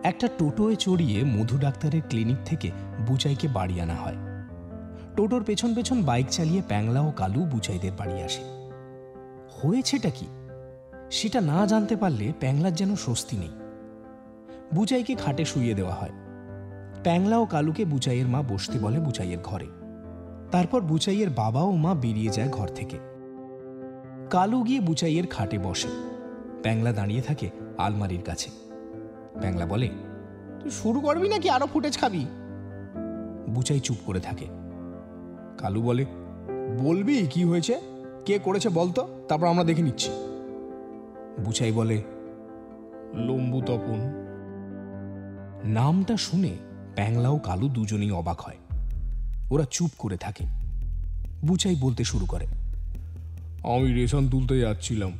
একটা টোটোয় চড়িয়ে মধু ডাক্তারের ক্লিনিক থেকে বুচাইকে বাড়ি আনা হয়। টোটোর পেছন পেছন বাইক চালিয়ে প্যাংলা ও কালু বুচাইদের বাড়ি আসে। হয়েছেটা কি সেটা না জানতে পারলে প্যাংলার যেন স্বস্তি নেই। বুচাইকে খাটে শুইয়ে দেওয়া হয়। প্যাংলা ও কালুকে বুচাইয়ের মা বসতে বলে বুচাইয়ের ঘরে। তারপর বুচাইয়ের বাবা ও মা বেরিয়ে যায় ঘর থেকে। কালু গিয়ে বুচাইয়ের খাটে বসে। প্যাংলা দাঁড়িয়ে থাকে আলমারির কাছে। প্যাংলা বলে, তুই শুরু করবি নাকি আরো ফুটেজ খাবি? বুচাই চুপ করে থাকে। কালু বলে, বলবি কি হয়েছে, কে করেছে বলতো, তারপর আমরা দেখে নিচ্ছি। বুচাই বলে, লম্বু তপন। নামটা শুনে প্যাংলা ও কালু দুজনেই অবাক হয়। ওরা চুপ করে থাকে। বুচাই বলতে শুরু করে, আমি রেশন তুলতে যাচ্ছিলাম,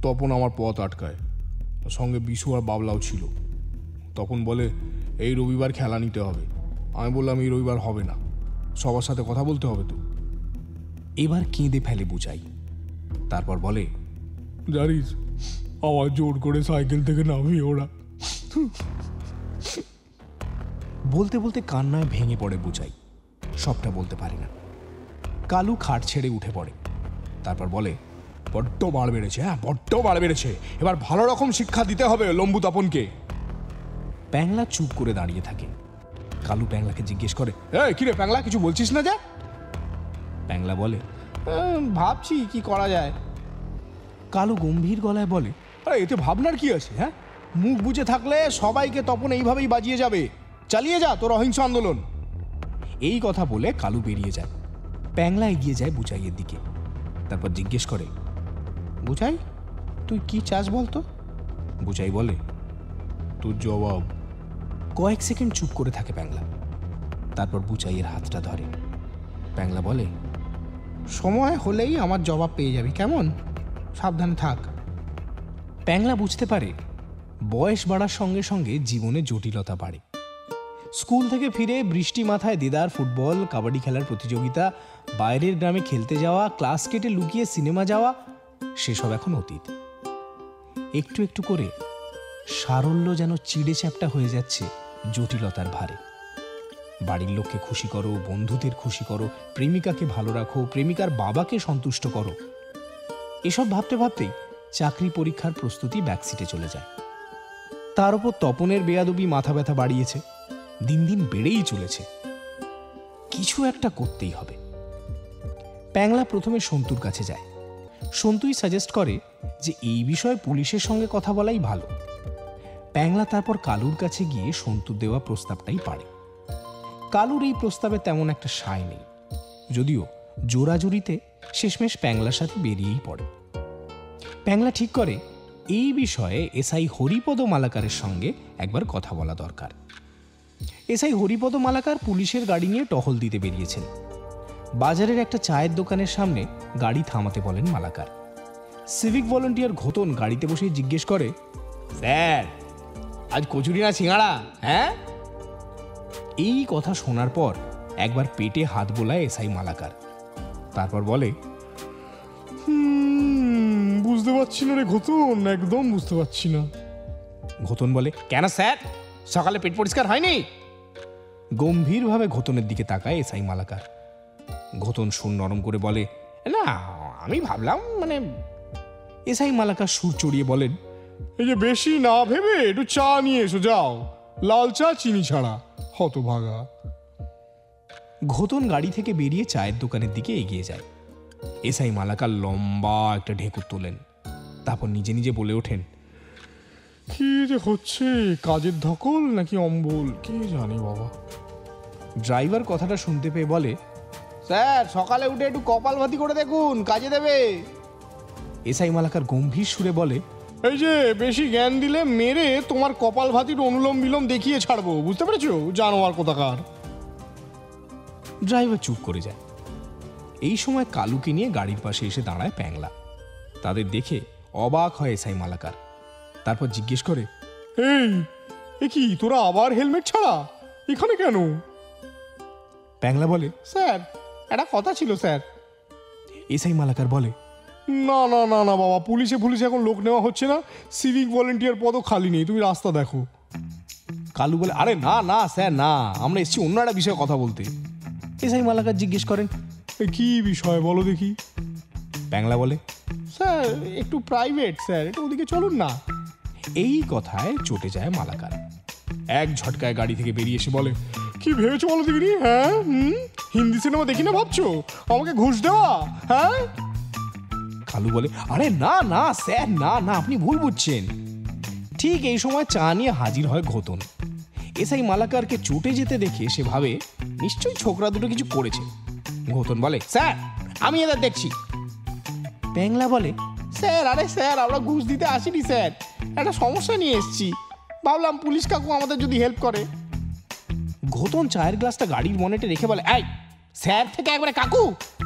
তপন আমার পথ আটকায়। সঙ্গে বিশু আর বাবলাও ছিল। তখন বলে, এই রবিবার খেলা নিতে হবে। আমি বললাম, এই রবিবার হবে না, সবার সাথে কথা বলতে হবে তো। এবার কেঁদে ফেলে বুচাই। তারপর বলে, জানিস আমার জোর করে সাইকেল থেকে নামিয়ে ওরা। বলতে বলতে কান্নায় ভেঙে পড়ে বুচাই। সবটা বলতে পারে না। কালু খাট ছেড়ে উঠে পড়ে। তারপর বলে, বড্ড বাড় বেড়েছে, হ্যাঁ বড্ড বাড় বেড়েছে, এবার ভালো রকম শিক্ষা দিতে হবে লম্বু তপনকে। প্যাংলা চুপ করে দাঁড়িয়ে থাকে। কালু প্যাংলাকে জিজ্ঞেস করে, কিরে প্যাংলা, কিছু বলছিস না যা? প্যাংলা বলে, ভাবছি কি করা যায়। কালু গম্ভীর গলায় বলে, এতে ভাবনার কি আছে, হ্যাঁ? মুখ বুজে থাকলে সবাইকে তপন এইভাবেই বাজিয়ে যাবে। চালিয়ে যা তোর অহিংস আন্দোলন। এই কথা বলে কালু বেরিয়ে যায়। প্যাংলা এগিয়ে যায় বুচাইয়ের দিকে। তারপর জিজ্ঞেস করে, বুচাই তুই কি চাস বলতো? বুচাই বলে, তোর জবাব। কয়েক সেকেন্ড চুপ করে থাকে প্যাংলা। তারপর বুচাইয়ের হাতটা ধরে। প্যাংলা বলে, সময় হলেই আমার জবাব পেয়ে যাবি, কেমন? সাবধানে থাক। প্যাংলা বুঝতে পারে বয়স বাড়ার সঙ্গে সঙ্গে জীবনে জটিলতা বাড়ে। স্কুল থেকে ফিরে বৃষ্টি মাথায় দেদার ফুটবল কাবাডি খেলার প্রতিযোগিতা, বাইরের গ্রামে খেলতে যাওয়া, ক্লাস কেটে লুকিয়ে সিনেমা যাওয়া, সেসব এখন অতীত। একটু একটু করে সারল্য যেন চিড়ে চ্যাপ্টা হয়ে যাচ্ছে জটিলতার ভারে। বাড়ির লোককে খুশি করো, বন্ধুদের খুশি করো, প্রেমিকাকে ভালো রাখো, প্রেমিকার বাবাকে সন্তুষ্ট করো, এসব ভাবতে ভাবতেই চাকরি পরীক্ষার প্রস্তুতি ব্যাকসিটে চলে যায়। তার উপর তপনের বেয়াদবি মাথা ব্যথা বাড়িয়েছে, দিন দিন বেড়েই চলেছে। কিছু একটা করতেই হবে। প্যাংলা প্রথমে সন্তুর কাছে যায়। সন্তুই সাজেস্ট করে যে এই বিষয়ে পুলিশের সঙ্গে কথা বলাই ভালো। প্যাংলা তারপর কালুর কাছে গিয়ে সন্তুর দেওয়া প্রস্তাবটাই পারে। কালুর এই প্রস্তাবে তেমন একটা সায় নেই, যদিও জোরাজুরিতে শেষমেশ প্যাংলার সাথে বেরিয়েই পড়ে। প্যাংলা ঠিক করে এই বিষয়ে এসআই হরিপদ মালাকারের সঙ্গে একবার কথা বলা দরকার। এসআই হরিপদ মালাকার পুলিশের গাড়ি নিয়ে টহল দিতে বেরিয়েছেন। বাজারের একটা চায়ের দোকানের সামনে গাড়ি থামাতে বলেন মালাকার। সিভিক ভলেন্টিয়ার ঘোতন গাড়িতে বসে জিজ্ঞেস করে, স্যার আজ কচুরি না সিঙ্গাড়া? হ্যাঁ। এই কথা শোনার পর একবার পেটে হাত বোলায় এসআই মালাকার। তারপর বলে, বুঝতে পারছি না রে ঘোতন, একদম বুঝতে পারছি না। ঘোতন বলে, কেন স্যার, সকালে পেট পরিষ্কার হয়নি? গম্ভীরভাবে ঘোতনের দিকে তাকায় এসআই মালাকার। ঘোতন সুর নরম করে বলে, না আমি ভাবলাম মানে। এসআই মালাকার সুর চড়িয়ে বলেন, এই যে বেশি না ভেবে একটু চা নিয়ে এসো, যাও, লাল চা চিনি ছাড়া, হতভাগা। ঘোতন গাড়ি থেকে বেরিয়ে চায়ের দোকানের দিকে এগিয়ে যায়। এসআই মালাকার লম্বা একটা ঢেকুর তোলেন। তারপর নিজে নিজে বলে ওঠেন, কি যে হচ্ছে, কাজের ধকল নাকি অম্বল, কে জানে বাবা। ড্রাইভার কথাটা শুনতে পেয়ে বলে, স্যার সকালে উঠে একটু কপাল ভাতি করে দেখুন, কাজে দেবে। এসআই মালাকার গম্ভীর সুরে বলে, এই যে বেশি জ্ঞান দিলে মেরে তোমার কপাল ভাতির অনুলোম বিলোম দেখিয়ে ছাড়বো, বুঝতে পেরেছো জানোয়ার কোথাকার। ড্রাইভার চুপ করে যায়। এই সময় কালুকে নিয়ে গাড়ির পাশে এসে দাঁড়ায় প্যাংলা। তাদের দেখে অবাক হয় এসআই মালাকার। তারপর জিজ্ঞেস করে, এই কি তোরা আবার হেলমেট ছাড়া এখানে কেন? প্যাংলা বলে, স্যার একটা কথা ছিল স্যার। এসআই মালাকার বলে, না না না না বাবা, পুলিশে এখন লোক নেওয়া হচ্ছে না, সিভিক ভলেন্টিয়ার পদও খালি নেই, তুমি রাস্তা দেখো। কালু বলে, আরে না না স্যার না, আমরা এসেছি অন্য একটা বিষয়ে কথা বলতে। এসআই মালাকার জিজ্ঞেস করেন, কি বিষয় বলো দেখি। প্যাংলা বলে, স্যার একটু প্রাইভেট স্যার, একটু ওদিকে চলুন না। এই কথায় চটে যায় মালাকার। এক ঝটকায় গাড়ি থেকে বেরিয়ে এসে বলে, কি ভেবেছো বলো দেখি? হ্যাঁ, হিন্দি সিনেমা দেখি না ভাবছো আমাকে ঘুষ দেওয়া? হ্যাঁ। কালু বলে, আরে না না স্যার না না, আপনি ভুল বুঝছেন। ঠিক এই সময় চা নিয়ে হাজির হয় ঘোতন। এসআই মালাকারকে চটে যেতে দেখে সে ভাবে নিশ্চয়ই ছোকরা দুটো কিছু করেছে। ঘোতন বলে, স্যার আমি এদের দেখছি। প্যাংলা বলে, স্যার আরে স্যার আমরা ঘুষ দিতে আসিনি স্যার, একটা সমস্যা নিয়ে এসেছি, ভাবলাম পুলিশ কাকু আমাদের যদি হেল্প করে। ঘোতন চায়ের গ্লাসটা গাড়ির বনেটে রেখে বলে, এই স্যার থেকে একবারে কাকু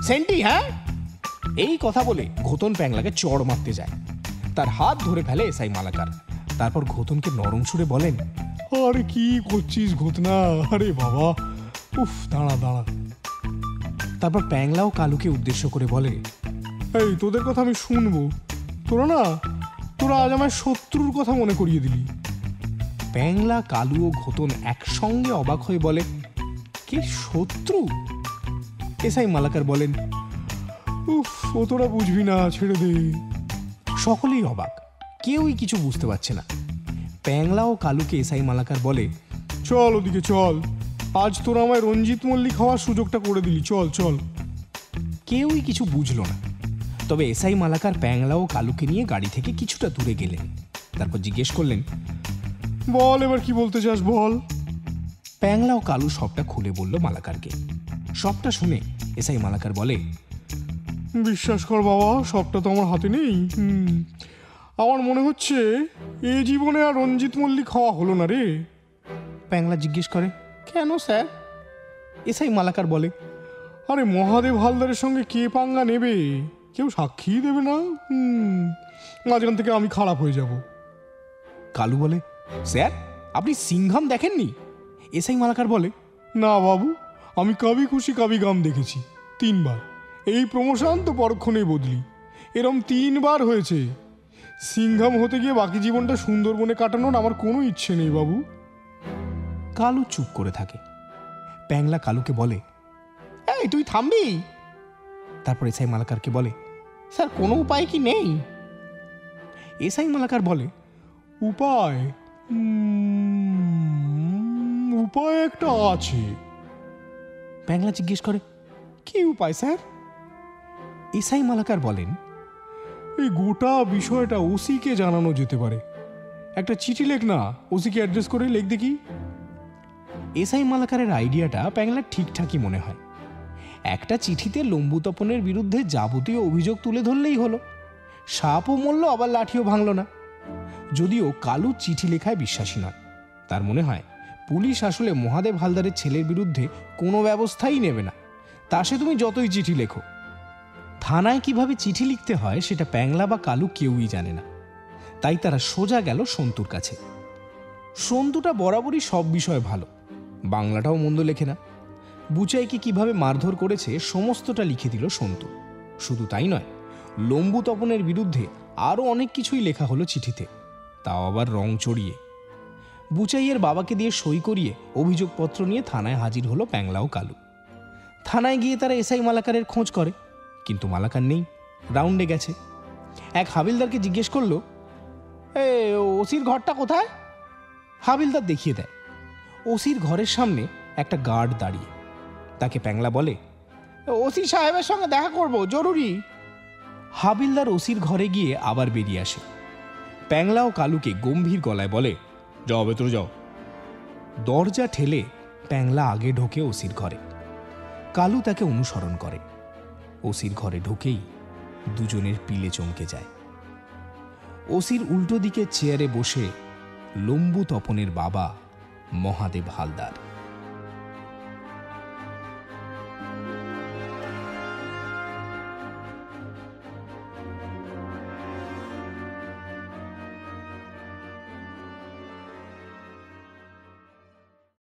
সেন্টি। হ্যাঁ। এই কথা বলে ঘোতন প্যাংলাকে চড় মারতে যায়। তার হাত ধরে ফেলে এসআই মালাকার। তারপর ঘোতনকে নরম সুরে বলেন, আরে কি করছিস ঘোতনা? আরে বাবা, উফ দাঁড়া দাঁড়া। তারপর প্যাংলা ও কালুকে উদ্দেশ্য করে বলে, এই তোদের কথা আমি শুনবো, তোরা আজ আমার শত্রুর কথা মনে করিয়ে দিলি। প্যাংলা, কালু ও ঘোতন একসঙ্গে অবাক হয়ে বলে, কি শত্রু? এসআই মালাকার বলেন, উফ ও তোরা বুঝবি না, ছেড়ে দে। সকলেই অবাক, কেউই কিছু বুঝতে পারছে না। প্যাংলা ও কালুকে এসআই মালাকার বলে, চল ওদিকে চল, আজ তোরা আমায় রঞ্জিত মল্লিক হওয়ার সুযোগটা করে দিলি, চল চল। কেউই কিছু বুঝলো না। তবে এসআই মালাকার প্যাংলা ও কালুকে নিয়ে গাড়ি থেকে কিছুটা দূরে গেলেন। তারপর জিজ্ঞেস করলেন, বল এবার কি বলতে চাস বল। প্যাংলা ও কালু সবটা খুলে বলল মালাকারকে। সবটা শুনে এসআই মালাকার বলে, বিশ্বাস কর বাবা, সবটা তো আমার হাতে নেই। আমার মনে হচ্ছে এ জীবনে আর রঞ্জিত মল্লিক হওয়া হলো না রে। প্যাংলা জিজ্ঞেস করে, কেন স্যার? এসআই মালাকার বলে, আরে মহাদেব হালদারের সঙ্গে কে পাঙ্গা নেবে, কেউ সাক্ষী দেবে না, মাঝখান থেকে আমি খারাপ হয়ে যাব। কালু বলে, স্যার আপনি সিংঘাম দেখেননি? এসআই মালাকার বলে, না বাবু, আমি কবি খুশি কবি গাম দেখেছি 3 বার। এই প্রমোশন তো পরক্ষণেই বদলি, এরম 3 বার হয়েছে। সিংঘাম হতে গিয়ে বাকি জীবনটা সুন্দরবনে কাটানোর আমার কোনো ইচ্ছে নেই বাবু। কালু চুপ করে থাকে। প্যাংলা কালুকে বলে, এই তুই থামবি? তারপর এসআই মালাকারকে বলে, স্যার কোনো উপায় কি নেই? এসআই মালাকার বলে, উপায় উপায় একটা আছে। প্যাংলা জিজ্ঞেস করে, কি উপায় স্যার? এসআই মালাকার বলেন, এই গোটা বিষয়টা ওসিকে জানানো যেতে পারে। একটা চিঠি লেখ না, ওসিকে অ্যাড্রেস করে লেখ দেখি। এসআই মালাকারের আইডিয়াটা প্যাংলার ঠিকঠাকই মনে হয়। একটা চিঠিতে লম্বু তপনের বিরুদ্ধে যাবতীয় অভিযোগ তুলে ধরলেই হলো, সাপও মরল আবার লাঠিও ভাঙল না। যদিও কালু চিঠি লেখায় বিশ্বাসী নয়, তার মনে হয় পুলিশ আসলে মহাদেব হালদারের ছেলের বিরুদ্ধে কোনো ব্যবস্থাই নেবে না, তা সে তুমি যতই চিঠি লেখো। থানায় কিভাবে চিঠি লিখতে হয় সেটা প্যাংলা বা কালু কেউই জানে না। তাই তারা সোজা গেল সন্তুর কাছে। সন্তুটা বরাবরই সব বিষয়ে ভালো, বাংলাটাও মন্দ লেখে না। বুচাইকে কিভাবে মারধর করেছে সমস্তটা লিখে দিল সন্তু। শুধু তাই নয়, লম্বু তপনের বিরুদ্ধে আরও অনেক কিছুই লেখা হলো চিঠিতে, তাও আবার রং চড়িয়ে। বুচাইয়ের বাবাকে দিয়ে সই করিয়ে অভিযোগপত্র নিয়ে থানায় হাজির হলো প্যাংলা ও কালু। থানায় গিয়ে তারা এসআই মালাকারের খোঁজ করে, কিন্তু মালাকার নেই, রাউন্ডে গেছে। এক হাবিলদারকে জিজ্ঞেস করলো, ওসির ঘরটা কোথায়? হাবিলদার দেখিয়ে দেয়। ওসির ঘরের সামনে একটা গার্ড দাঁড়িয়ে। তাকে প্যাংলা বলে, ওসি সাহেবের সঙ্গে দেখা করব, জরুরি। হাবিলদার ওসির ঘরে গিয়ে আবার বেরিয়ে আসে। প্যাংলা ও কালুকে গম্ভীর গলায় বলে, যাও ভেতরে যাও। দরজা ঠেলে প্যাংলা আগে ঢোকে ওসির ঘরে। কালু তাকে অনুসরণ করে। ওসির ঘরে ঢুকেই দুজনের পিলে চমকে যায়। ওসির উল্টো দিকে চেয়ারে বসে লম্বু তপনের বাবা মহাদেব হালদার।